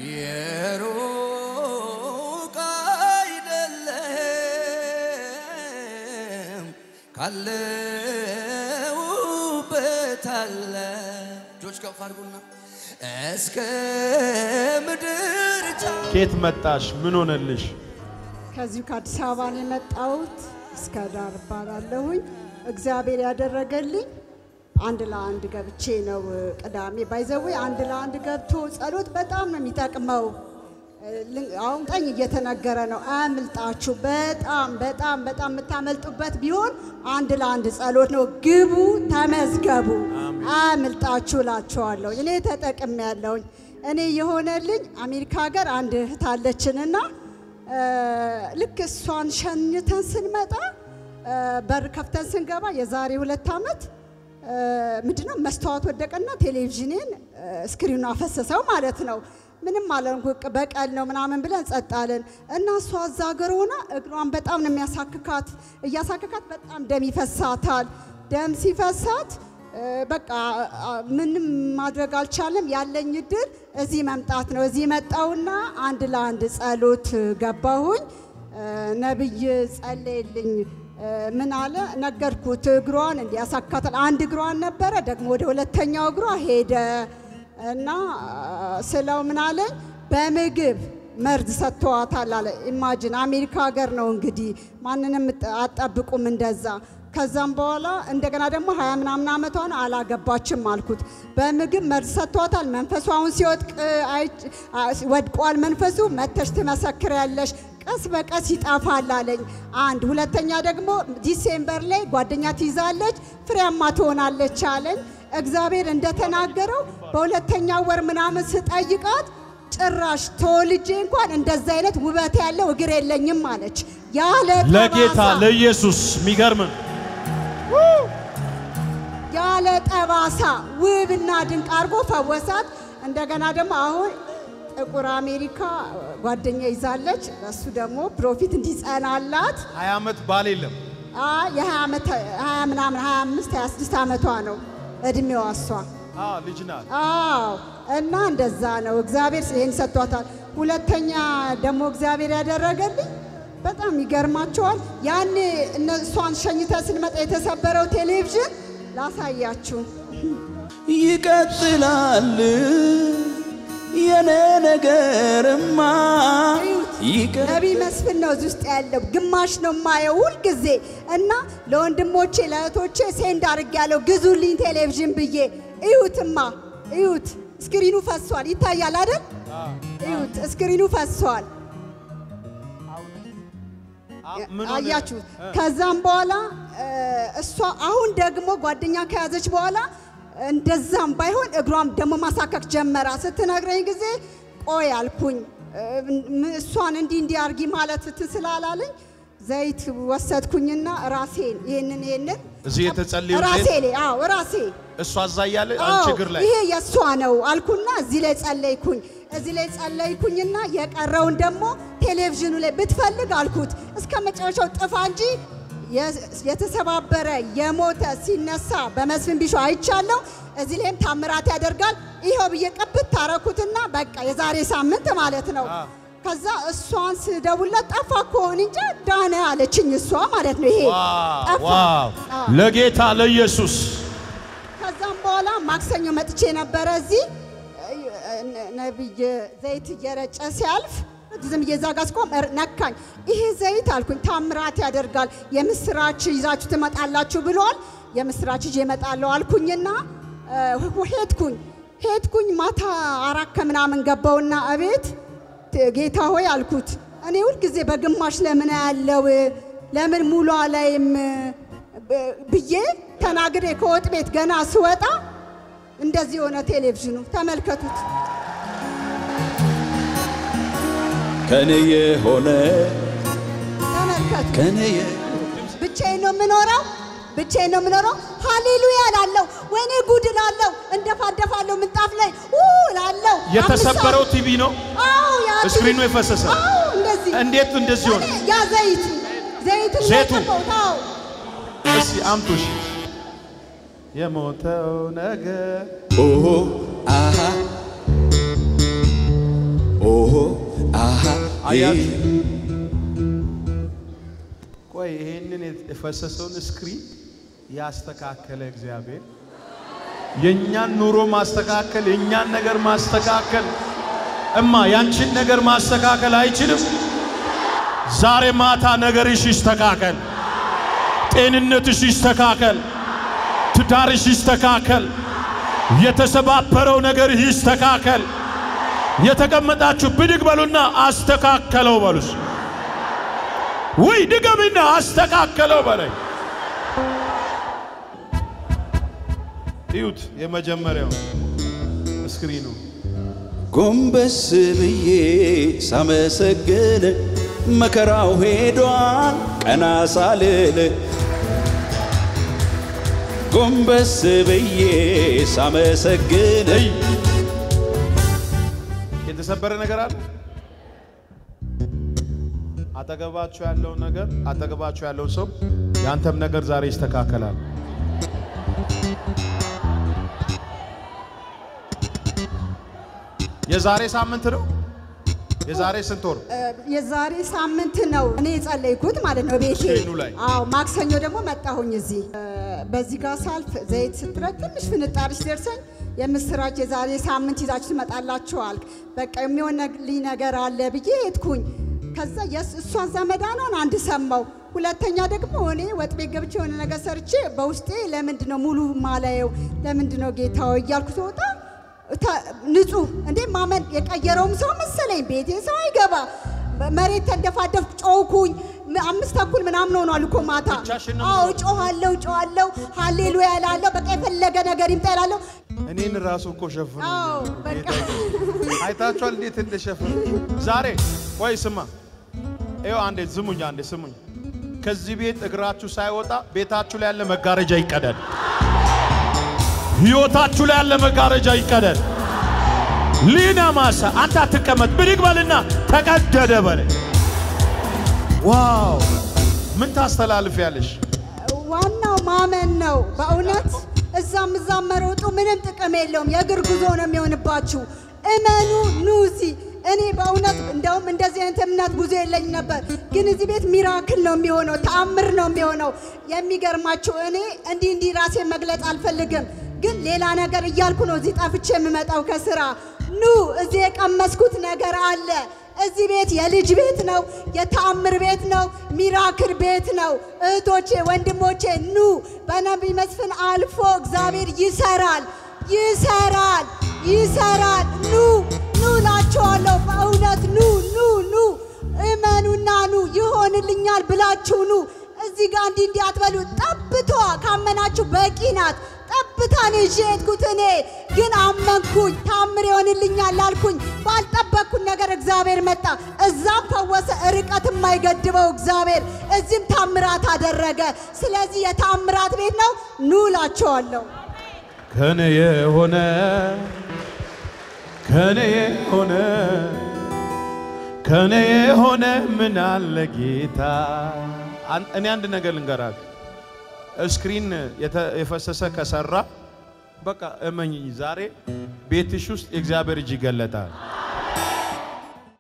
የሩቅ አይደለም ካለሁበት አለ ጆች ከፍ አድርጉና እስከ ምድር ከየት መጣሽ ምን ሆነልሽ ከዚህ ከአዲስ አበባ ነው የመጣሁት እስከ ዳር ባላለሁኝ እግዚአብሔር ያደረገልኝ አንድ ለአንድ ገብቼ ነው ቅዳሜ ባይዘው አንድ ለአንድ ገብቶ ጸሎት በጣም ነው የሚጠቅመው አሁን ቀኝ እየተነገረ ነው አምልጣችሁ በጣም የምታመልጡበት ቢሆን አንድ ለአንድ ጸሎት ነው ግቡ ተመዝገቡ አምልጣችሁ ላችኋለሁ እኔ ተጠቅም ያለውኝ እኔ የሆነልኝ አሜሪካ ሀገር አንድ እህት አለችንና ልክ እሷን ሸኝተን ስንመጣ በር ከፍተን ስንገባ የዛሬ 2 አመት ምንድነው መስታወት ወደቀና ቴሌቪዥንን ስክሪኑን አፈሰሰው ማለት ነው ምንም አላልኩ በቀል ነው ምናምን ብለን ጸጣለን እና እሷ አዛገር ሆና እግሯን በጣም ነው የሚያሳክካት እያሳከካት በጣም ደም ይፈሳታል ደም ሲፈሳት በቃ ምንም ማድረግ አልቻለም ያለኝ ድር እዚህ መምጣት ነው እዚህ መጣውና አንድ ለአንድ ጸሎት ገባሁኝ ነብይ ጸለይልኝ ምን አለ ነገርኩት እግሯን እንዲያሳካታል አንድ እግሯን ነበረ ደግሞ ወደ ሁለተኛው እግሯ ሄደ እና ስለው ምን አለ በምግብ መርዝ ሰጥቷታል አለ ኢማጂን አሜሪካ ሀገር ነው እንግዲህ ማንንም አጣብቁም እንደዛ ከዛም በኋላ እንደገና ደግሞ 20 ምናምን አመቷ ነው አላገባችም አልኩት በምግብ መርዝ ሰጥቷታል መንፈሱ አሁን ሲወድቅ ወድቋል መንፈሱ መተሽ ትመሰክሪያለሽ ቀስ በቀስ ይጣፋል አለኝ አንድ ሁለተኛ ደግሞ ዲሴምበር ላይ ጓደኛ ትይዛለች ፍሬያማ ትሆናለች አለኝ እግዚአብሔር እንደተናገረው በሁለተኛው ወር ምናምን ስጠይቃት ጭራሽ ተወልጄ እንኳን እንደዛ አይነት ውበት ያለው እግር የለኝም አለች ያለ ለጌታ ለኢየሱስ ሚገርም ያለ ጠባሳ ውብና ድንቅ አርጎ ፈወሳት እንደገና ደግሞ አሁን ጥቁር አሜሪካ ጓደኛ ይዛለች እሱ ደግሞ ፕሮፊት እንዲጸናላት 20 አመት ባል የለም የ20 አመት 20 ምናምን 25 26 አመቷ ነው እድሜዋ እሷ ልጅ ናት እና እንደዛ ነው እግዚአብሔር ይሄን ሰጥቷታል ሁለተኛ ደግሞ እግዚአብሔር ያደረገልኝ በጣም ይገርማቸዋል ያኔ እነሷን ሸኝተ ስንመጣ የተሰበረው ቴሌቪዥን ላሳያችሁ ይቀጥላል የኔ ነገርማ ነቢ መስፍን ነው ውስጥ ያለው ግማሽ ነው ማየው ሁሉ ጊዜ እና ለወንድሞቼ ለእህቶቼ ሴንድ አርግ ያለው ግዙልኝ ቴሌቪዥን ብዬ እዩትማ እዩት ስክሪኑ ፈሷል ይታያል አይደል እዩት ስክሪኑ ፈሷል አያችሁ ከዛም በኋላ እሷ አሁን ደግሞ ጓደኛ ከያዘች በኋላ እንደዛም ባይሆን እግሯም ደሞ ማሳከክ ጀመራ ስትነግረኝ ጊዜ ቆይ አልኩኝ እሷን እንዲ አርጊ ማለት ትስላላለኝ ዘይት ወሰድኩኝና ራሴን ይሄንን እዚህ የተጸለየው ራሴ እሷ አዛያለ አንቺ እግር ላይ ይሄ የሷ ነው አልኩና እዚህ ላይ ጸለይኩኝና የቀረውን ደግሞ ቴሌቪዥኑ ላይ ብትፈልግ አልኩት እስከመጨረሻው ጥፋ እንጂ የተሰባበረ የሞተ ሲነሳ በመስፍን ቢሾ አይቻለው እዚህ ላይም ታምራት ያደርጋል ይሄው በየቀብት ታረኩትና በቃ የዛሬ ሳምንት ማለት ነው ከዛ እሷን ስደውልለት ጠፋኮ እንጂ ዳነ አለችኝ እሷ ማለት ነው ይሄ ጠፋ ለጌታ ለኢየሱስ ከዛም በኋላ ማክሰኞ መጥቼ ነበር እዚህ ነብይ ዘይት እየረጨ ሲያልፍ ዝም እየዛጋስቆም ነካኝ ይሄ ዘይት አልኩኝ ታምራት ያደርጋል የምስራች ይዛችሁ ትመጣላችሁ ብሏል የምስራች ይዤ እመጣለሁ አልኩኝና ሄድኩኝ ማታ 4 ከምናምን ገባውና አቤት ጌታ ሆይ አልኩት እኔ ሁሉ ጊዜ በግማሽ ለምን ያለው ለምን ሙሉ አላይም ብዬ ተናግሬ ከወጥ ቤት ገና ስወጣ እንደዚህ ሆነ ቴሌቪዥኑ ተመልከቱት ከኔ የሆነ ተመልከቱ ከኔ ብቻዬን ነው የምኖረው ሃሌሉያ ላለው ወኔ ጉድ ላለው እንደፋደፋለው ምንጣፍ ላይ ላለው የተሰበረው ቲቪ ነው ያ ስክሪኑ የፈሰሰ እንደዚህ ሆነ ያ ዘይት ነው እስኪ አምጡሽ የሞተው ነገር አያችሁ ቆይ ይሄንን የፈሰሰውን ስክሪን ያስተካከለ እግዚአብሔር የኛን ኑሮ ማስተካከል የኛን ነገር ማስተካከል እማ ያንቺን ነገር ማስተካከል አይችልም ዛሬ ማታ ነገርሽ ይስተካከል ጤንነትሽ ይስተካከል ትዳርሽ ይስተካከል የተሰባበረው ነገር ይስተካከል የተቀመጣችሁ ብድግ በሉና አስተካከለው በሉስ ወይ ድገምና አስተካከለው በለኝ ይሁት የመጀመሪያው ስክሪኑ ጎንበስ ብዬ ሳመሰግን መከራው ሄዷል ቀና ሳልል ጎንበስ ብዬ ሳመሰግን የተሰበረ ነገር አለ አጠገባችሁ ያለው ነገር አጠገባችሁ ያለው ሰው ያንተም ነገር ዛሬ ይስተካከላል የዛሬ ሳምንት ነው የዛሬ ስንት ወር የዛሬ ሳምንት ነው እኔ ጸለይኩት ማለት ነው ቤቴ አዎ ማክሰኞ ደግሞ መጣሁኝ እዚህ በዚህ ጋር ሳልፍ ዘይት ስትረት ትንሽ ፍንጣሪሽ ደርሰኝ የምስራች የዛሬ ሳምንት ይዛችሁ ትመጣላችኋል በቃ የሚሆንልኝ ነገር አለ ብዬ ሄድኩኝ ከዛ እሷን ዘመዳናን አንድ ሰማው ሁለተኛ ደግሞ እኔ ወጥ ቤት ገብቼ የሆነ ነገር ሰርቼ በውስጤ ለምንድነው ሙሉ ማላየው ለምንድነው ጌታው እያልኩ ተወጣ ንጹህ እንዴ ማመን የቀየረውም ሰው መሰለኝ ቤቴ ሰው አይገባ መሬት ተደፋደፍ ጮኩኝ 5:30 ምናምን ሆኗል እኮ ማታ አዎ ጮሃለው ሃሌሉያ እላለሁ በቃ የፈለገ ነገር ይምጣላለሁ እኔን ራሱ እኮ ሸፍኑ አዎ በቃ አይታችኋል እንዴት እንደሸፈኑ ዛሬ ወይ ስማ ኤው አንዴ ስሙኝ ከዚህ ቤት እግራችሁ ሳይወጣ ቤታችሁ ላይ ያለ መጋረጃ ይቀደድ ህይወታችሁ ላይ ያለ መጋረጃ ይቀደድ ሊና ማሳ አንተ አትቀመጥ ብድግ በልና ተቀደደ በለ ዋው ምን ታስተላልፊያለሽ ዋናው ማመን ነው በእውነት እዛም መሮጡ ምንም ጥቅም የለውም የእግር ጉዞ ነው የሚሆንባችሁ እመኑ ኑዚ እኔ በእውነት እንደውም እንደዚህ አይነት እምነት ጉዞ የለኝ ነበር ግን እዚህ ቤት ሚራክል ነው የሚሆነው ተአምር ነው የሚሆነው የሚገርማችሁ እኔ እንዲህ ራሴ መግለጽ አልፈልግም ግን ሌላ ነገር እያልኩ ነው እዚህ ጣፍቼ የምመጣው ከስራ ኑ እዚህ የቀመስኩት ነገር አለ እዚህ ቤት የልጅ ቤት ነው የተአምር ቤት ነው ሚራክል ቤት ነው እህቶቼ ወንድሞቼ ኑ በነብይ መስፍን አልፎ እግዚአብሔር ይሰራል ኑ ላችኋለሁ በእውነት ኑ እመኑና ኑ ይሆንልኛል ብላችሁ ኑ እዚህ ጋር እንዲህ አትበሉ ጠብቷ ካመናችሁ በቂ ናት ጠብታን እጄትኩት እኔ ግን አመንኩኝ ታምር ይሆንልኛል አልኩኝ ባልጠበቅኩት ነገር እግዚአብሔር መጣ እዛም ፈወሰ ርቀት የማይገድበው እግዚአብሔር እዚህም ታምራት አደረገ ስለዚህ የታምራት ቤት ነው ኑ ላችኋለሁ ከኔ የሆነ ምን አለ ጌታ እኔ አንድ ነገር ልንገራችሁ ስክሪን የፈሰሰ ከሰራ በቃ እመኚኝ ዛሬ ቤትሽ ውስጥ እግዚአብሔር እጅ ይገለጣል